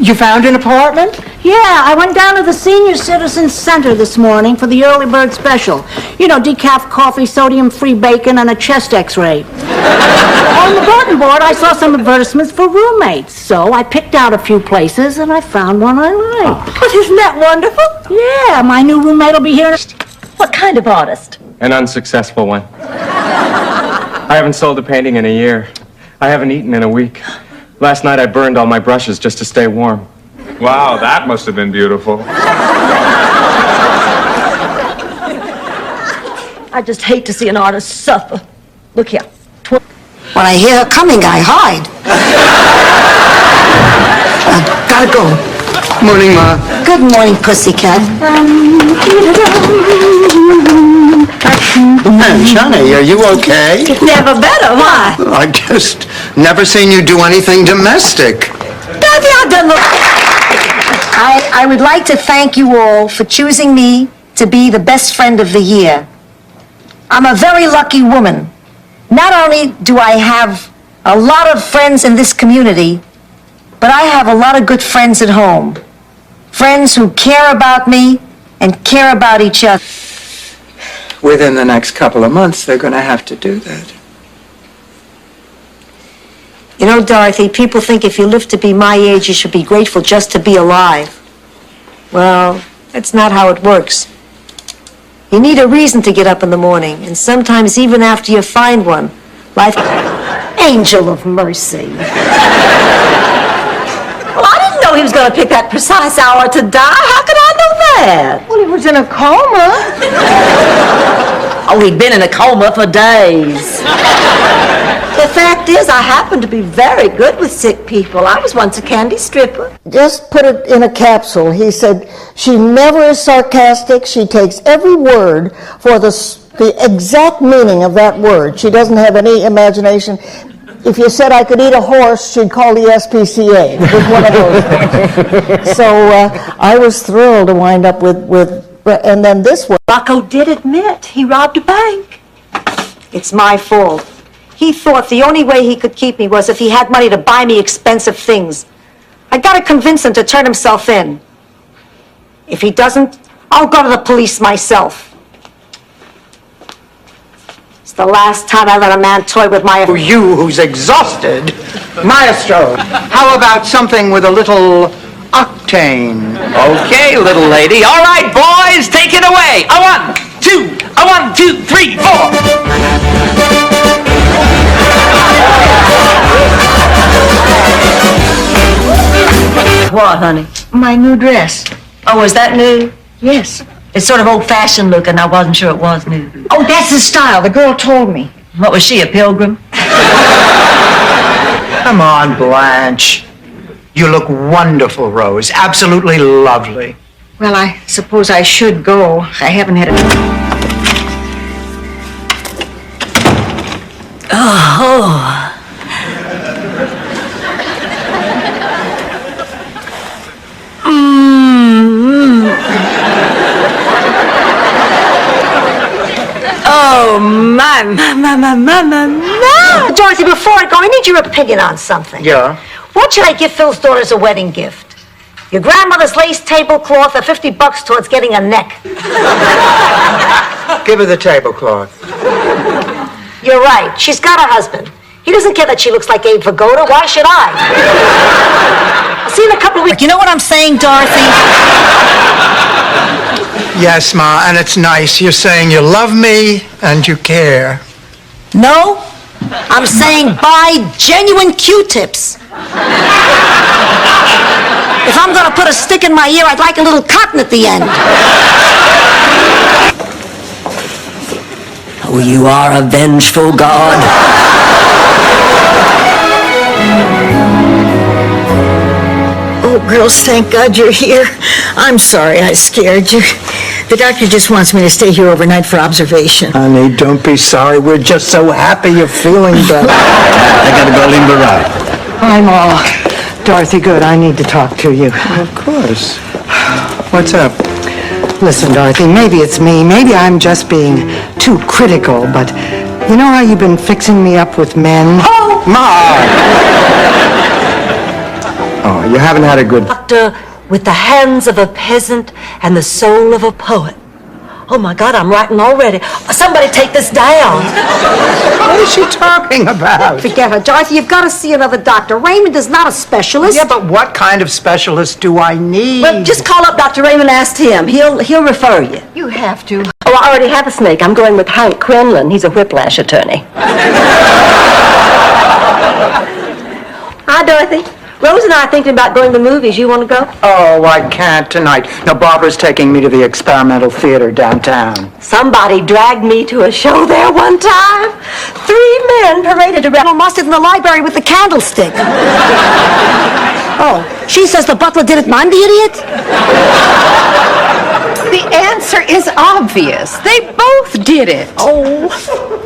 You found an apartment? Yeah, I went down to the Senior Citizen Center this morning for the early bird special. You know, decaf coffee, sodium-free bacon, and a chest x-ray. On the bulletin board, I saw some advertisements for roommates. So I picked out a few places, and I found one I liked. But isn't that wonderful? Yeah, my new roommate will be here. What kind of artist? An unsuccessful one. I haven't sold a painting in a year. I haven't eaten in a week. Last night I burned all my brushes just to stay warm. Wow, that must have been beautiful. I just hate to see an artist suffer. Look here. When I hear her coming, I hide. Gotta go. Morning, Ma. Good morning, pussycat. Blanche, honey, are you okay? Never better, why? I just never seen you do anything domestic. Daddy, I done look. I would like to thank you all for choosing me to be the best friend of the year. I'm a very lucky woman. Not only do I have a lot of friends in this community, but I have a lot of good friends at home. Friends who care about me and care about each other. Within the next couple of months, they're going to have to do that. You know, Dorothy, people think if you live to be my age, you should be grateful just to be alive. Well, that's not how it works. You need a reason to get up in the morning, and sometimes even after you find one, life... Angel of mercy. Well, I didn't know he was going to pick that precise hour to die. How could I know that? Well, he was in a coma. Oh, he'd been in a coma for days. The fact is, I happen to be very good with sick people. I was once a candy stripper. Just put it in a capsule. He said, she never is sarcastic. She takes every word for the exact meaning of that word. She doesn't have any imagination. If you said I could eat a horse, she'd call the SPCA. It was one of those things. So I was thrilled to wind up with and then this one. Rocco did admit he robbed a bank. It's my fault. He thought the only way he could keep me was if he had money to buy me expensive things. I gotta convince him to turn himself in. If he doesn't, I'll go to the police myself. It's the last time I let a man toy with my... You who's exhausted. Maestro, how about something with a little octane? Okay, little lady. All right, boys, take it away. A 1, 2, a 1, 2, 3, 4. What, honey? My new dress. Oh, is that new? Yes. It's sort of old-fashioned looking. I wasn't sure it was new. Oh, that's the style. The girl told me. What, was she, a pilgrim? Come on, Blanche. You look wonderful, Rose. Absolutely lovely. Well, I suppose I should go. I haven't had a... Oh. Oh, my. Dorothy, before I go, I need your opinion on something. Yeah? What should I give Phil's daughter as a wedding gift? Your grandmother's lace tablecloth or $50 towards getting a neck? Give her the tablecloth. You're right. She's got a husband. He doesn't care that she looks like Abe Vigoda. Why should I? I'll see you in a couple of weeks. You know what I'm saying, Dorothy? Yes, Ma, and it's nice. You're saying you love me and you care. No, I'm saying buy genuine Q-tips. If I'm gonna put a stick in my ear, I'd like a little cotton at the end. Oh, you are a vengeful God. Oh, girls, thank God you're here. I'm sorry I scared you. The doctor just wants me to stay here overnight for observation. Honey, don't be sorry. We're just so happy you're feeling better. I gotta go leave her out. I'm all. Dorothy, good. I need to talk to you. Of course. What's up? Listen, Dorothy, maybe it's me. Maybe I'm just being too critical, but you know how you've been fixing me up with men? Oh! Ma! Oh, you haven't had a good... Doctor with the hands of a peasant and the soul of a poet. Oh, my God, I'm writing already. Somebody take this down. What is she talking about? Forget her, Dorothy. You've got to see another doctor. Raymond is not a specialist. Yeah, but what kind of specialist do I need? Well, just call up Dr. Raymond and ask him. He'll refer you. You have to. Oh, I already have a snake. I'm going with Hank Quinlan. He's a whiplash attorney. Hi, Dorothy. Rose and I are thinking about going to the movies. You want to go? Oh, I can't tonight. No, Barbara's taking me to the Experimental Theater downtown. Somebody dragged me to a show there one time. 3 men paraded around. Lost it in the library with the candlestick. Oh, she says the butler did it, and I'm the idiot? The answer is obvious. They both did it. Oh.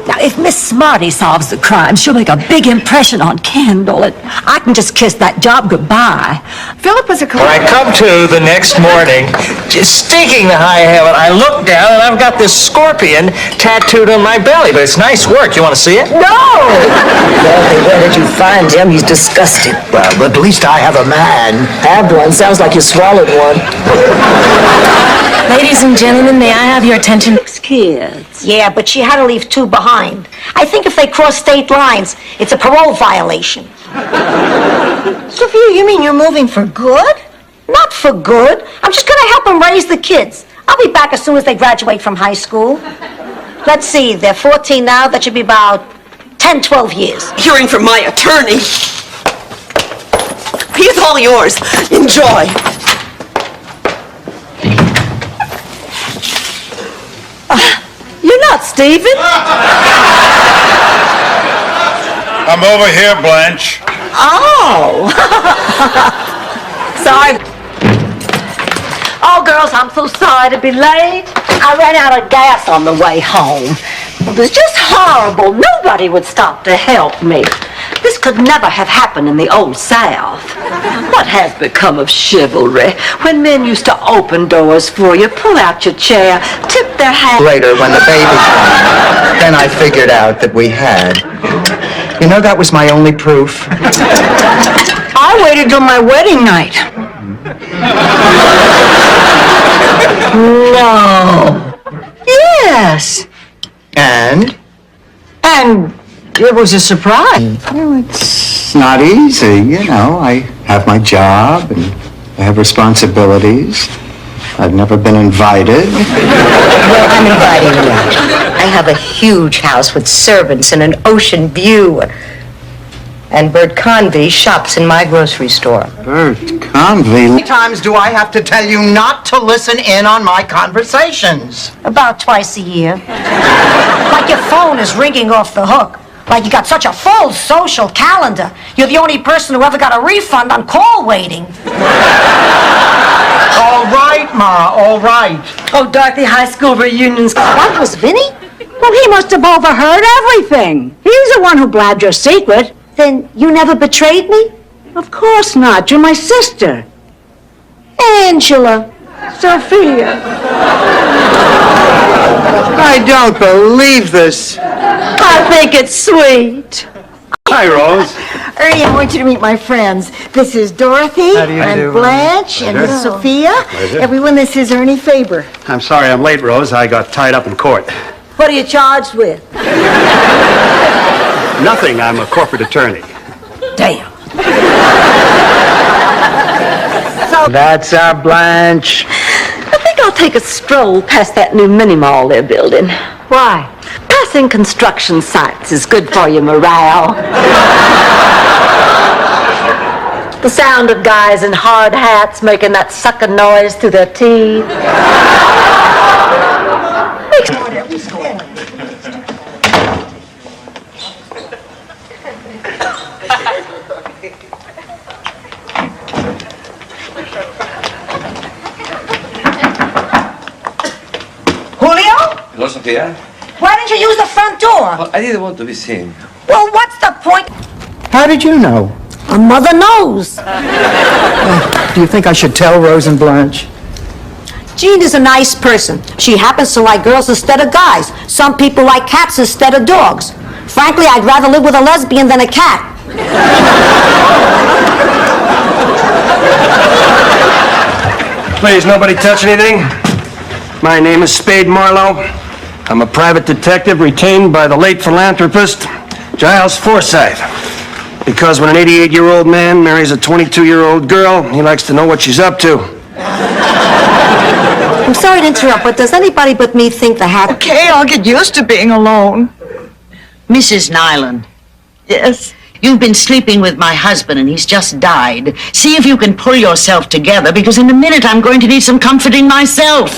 Now, if Miss Smarty solves the crime, she'll make a big impression on Kendall, and I can just kiss that job goodbye. Philip was a... When I come to the next morning, just stinking the high heaven, I look down and I've got this scorpion tattooed on my belly. But it's nice work. You want to see it? No! Dorothy, where did you find him? He's disgusting. Well, at least I have a man. Have one. Sounds like you swallowed one. Ladies and gentlemen, may I have your attention? 6 kids. Yeah, but she had to leave 2 behind. I think if they cross state lines, it's a parole violation. Sophia, you mean you're moving for good? Not for good. I'm just gonna help them raise the kids. I'll be back as soon as they graduate from high school. Let's see, they're 14 now. That should be about 10, 12 years. Hearing from my attorney. He's all yours. Enjoy. You're not Stephen. I'm over here, Blanche. Oh. Sorry. Oh, girls, I'm so sorry to be late. I ran out of gas on the way home. It was just horrible. Nobody would stop to help me. This could never have happened in the old South. What has become of chivalry? When men used to open doors for you, pull out your chair, tip their hat. Later, when the baby came, then I figured out that we had. You know, that was my only proof. I waited till my wedding night. No. Yes. And it was a surprise. well, it's not easy, you know. I have my job and I have responsibilities. I've never been invited. Well, I'm inviting you. I have a huge house with servants and an ocean view. And Bert Convey shops in my grocery store. Bert Convey? How many times do I have to tell you not to listen in on my conversations? About twice a year. Like your phone is ringing off the hook. Like you got such a full social calendar. You're the only person who ever got a refund on call waiting. All right, Ma, all right. Oh, Dorothy, high school reunions. That was Vinny? Well, he must have overheard everything. He's the one who blabbed your secret. Then you never betrayed me? Of course not. You're my sister. Angela. Sophia. I don't believe this. I think it's sweet. Hi, Rose. Ernie, I want you to meet my friends. This is Dorothy How do you and do? Blanche and Pleasure. Miss Sophia. Pleasure. Everyone, this is Ernie Faber. I'm sorry I'm late, Rose. I got tied up in court. What are you charged with? Nothing. I'm a corporate attorney. Damn. That's our Blanche. I think I'll take a stroll past that new mini mall they're building. Why? Passing construction sites is good for your morale. The sound of guys in hard hats making that sucking noise through their teeth. Julio? Hello, Sophia. Why didn't you use the front door? Well, I didn't want to be seen. Well, what's the point? How did you know? A mother knows. Do you think I should tell Rose and Blanche? Jean is a nice person. She happens to like girls instead of guys. Some people like cats instead of dogs. Frankly, I'd rather live with a lesbian than a cat. Please, nobody touch anything. My name is Spade Marlowe. I'm a private detective retained by the late philanthropist Giles Forsythe. Because when an 88-year-old man marries a 22-year-old girl, he likes to know what she's up to. I'm sorry to interrupt, but does anybody but me think the hat... Okay, I'll get used to being alone. Mrs. Nyland. Yes? You've been sleeping with my husband and he's just died. See if you can pull yourself together because in a minute I'm going to need some comforting myself.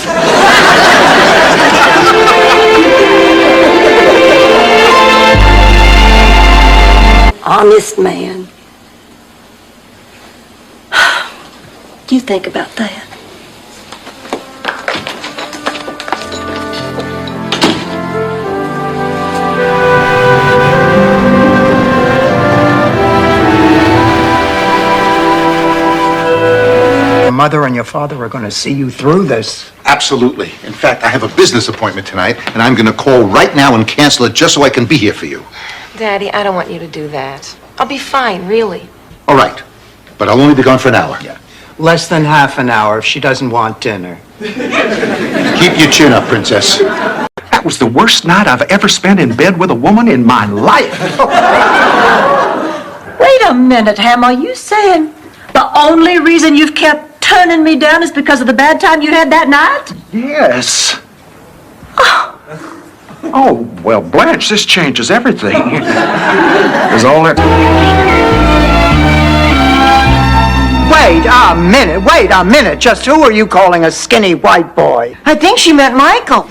Honest man. Do you think about that? Your mother and your father are going to see you through this. Absolutely. In fact, I have a business appointment tonight, and I'm going to call right now and cancel it just so I can be here for you. Daddy, I don't want you to do that. I'll be fine, really. All right. But I'll only be gone for an hour. Yeah. Less than half an hour if she doesn't want dinner. Keep your chin up, Princess. That was the worst night I've ever spent in bed with a woman in my life. Wait a minute, Ham. Are you saying the only reason you've kept turning me down is because of the bad time you had that night? Yes. Oh, well, Blanche, this changes everything. Is all that... Wait a minute. Just who are you calling a skinny white boy? I think she meant Michael.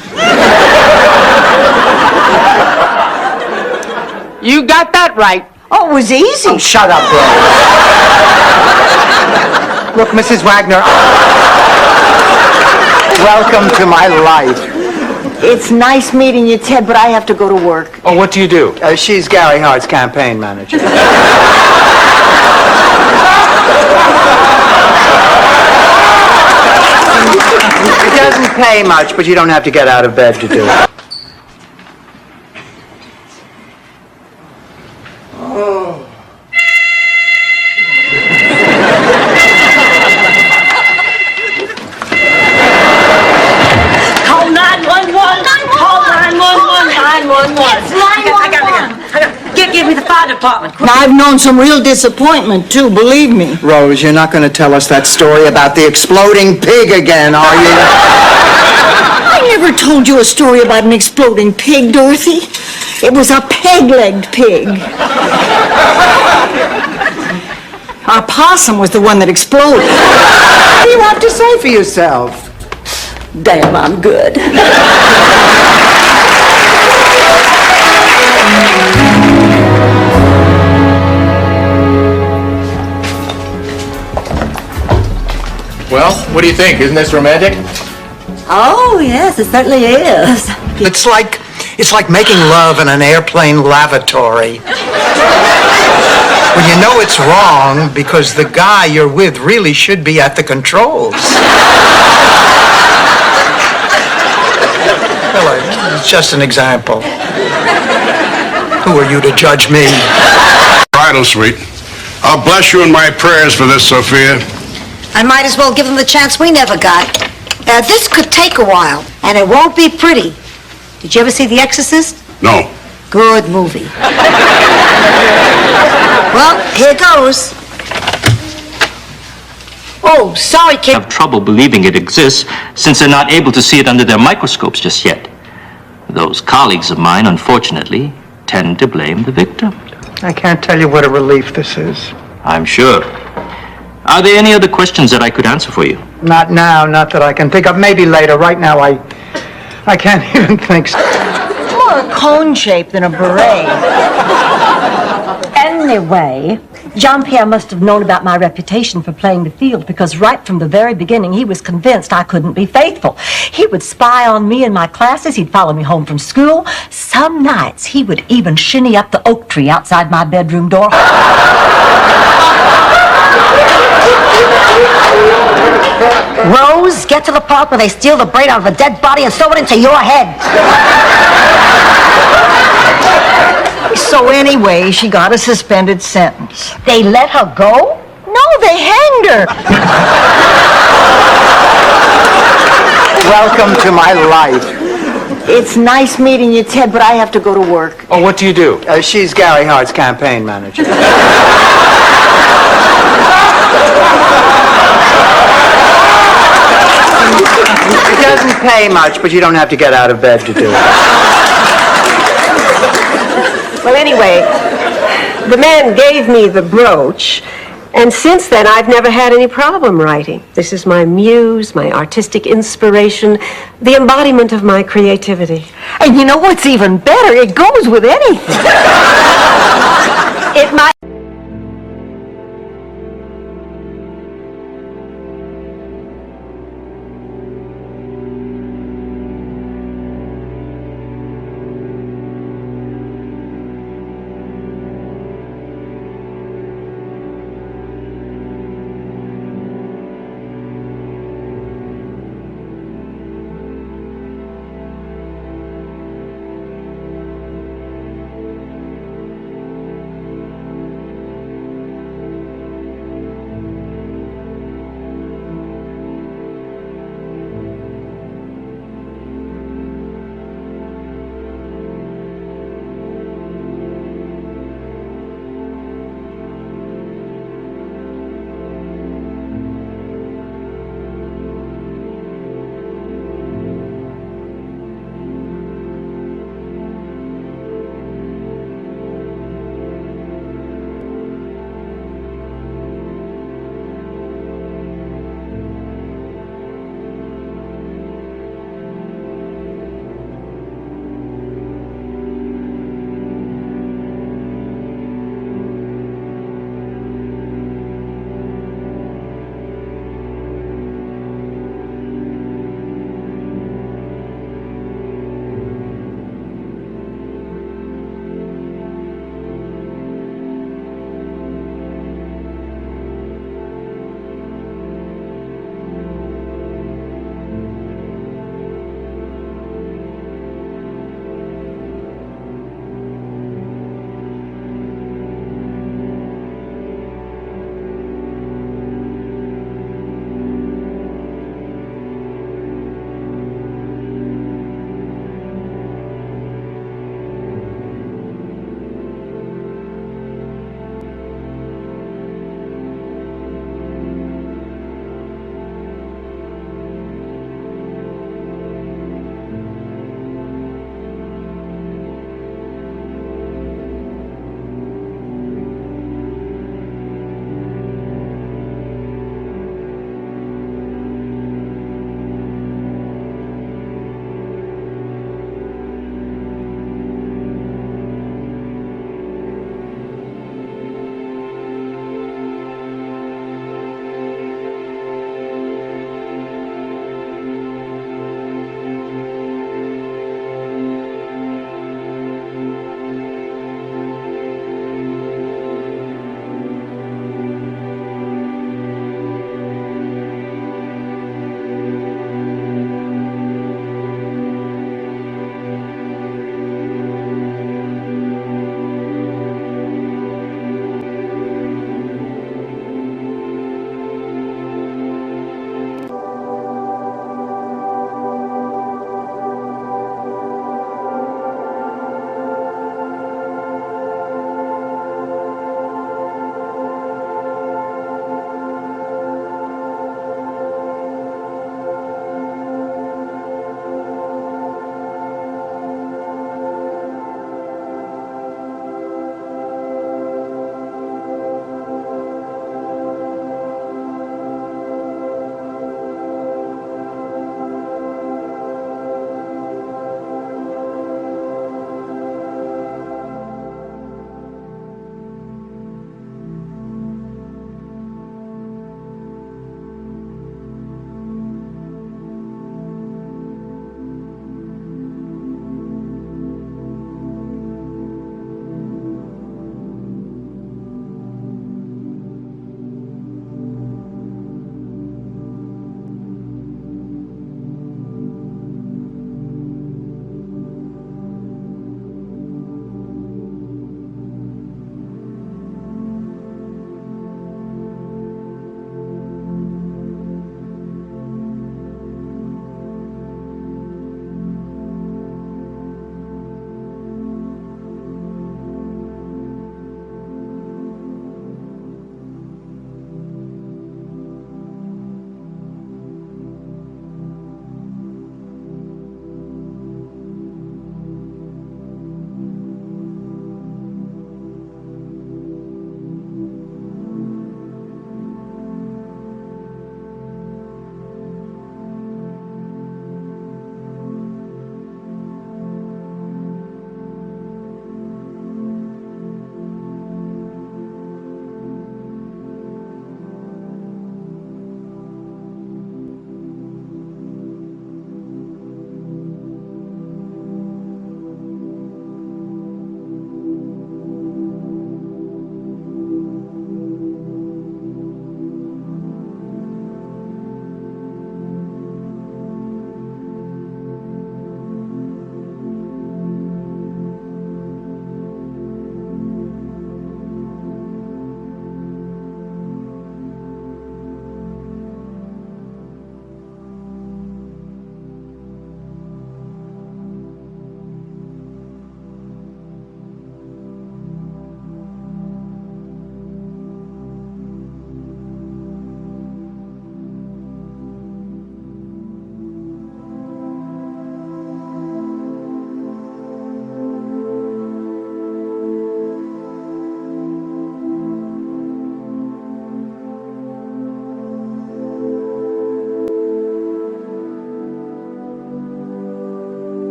You got that right. Oh, it was easy. Oh, shut up, Rose. Look, Mrs. Wagner, welcome to my life. It's nice meeting you, Ted, but I have to go to work. Oh, what do you do? She's Gary Hart's campaign manager. It doesn't pay much, but you don't have to get out of bed to do it. Call 911. Call 911. 911. I got Give me the fire department. Now, I've known some real disappointment, too, believe me. Rose, you're not going to tell us that story about the exploding pig again, are you? I never told you a story about an exploding pig, Dorothy. It was a peg-legged pig. Our possum was the one that exploded. What do you have to say for yourself? Damn, I'm good. Well, what do you think? Isn't this romantic? Oh, yes, it certainly is. It's like It's like making love in an airplane lavatory. Well, you know it's wrong because the guy you're with really should be at the controls. Well, it's just an example. Who are you to judge me? Bridal suite. I'll bless you in my prayers for this, Sophia. I might as well give them the chance we never got. This could take a while, and it won't be pretty. Did you ever see The Exorcist? No. Good movie. Well, here goes. Oh, sorry, kid. Have trouble believing it exists since they're not able to see it under their microscopes just yet. Those colleagues of mine, unfortunately, tend to blame the victim. I can't tell you what a relief this is. I'm sure. Are there any other questions that I could answer for you? Not now, not that I can think of. Maybe later. Right now, I can't even think. More a cone shape than a beret. Anyway, Jean-Pierre must have known about my reputation for playing the field because right from the very beginning he was convinced I couldn't be faithful. He would spy on me in my classes. He'd follow me home from school. Some nights he would even shinny up the oak tree outside my bedroom door. Rose, get to the part where they steal the brain out of a dead body and sew it into your head. So anyway, she got a suspended sentence. They let her go? No, they hanged her. Welcome to my life. It's nice meeting you, Ted, but I have to go to work. Oh, what do you do? She's Gary Hart's campaign manager. It doesn't pay much, but you don't have to get out of bed to do it. Well, anyway, the man gave me the brooch, and since then I've never had any problem writing. This is my muse, my artistic inspiration, the embodiment of my creativity. And you know what's even better? It goes with anything. It might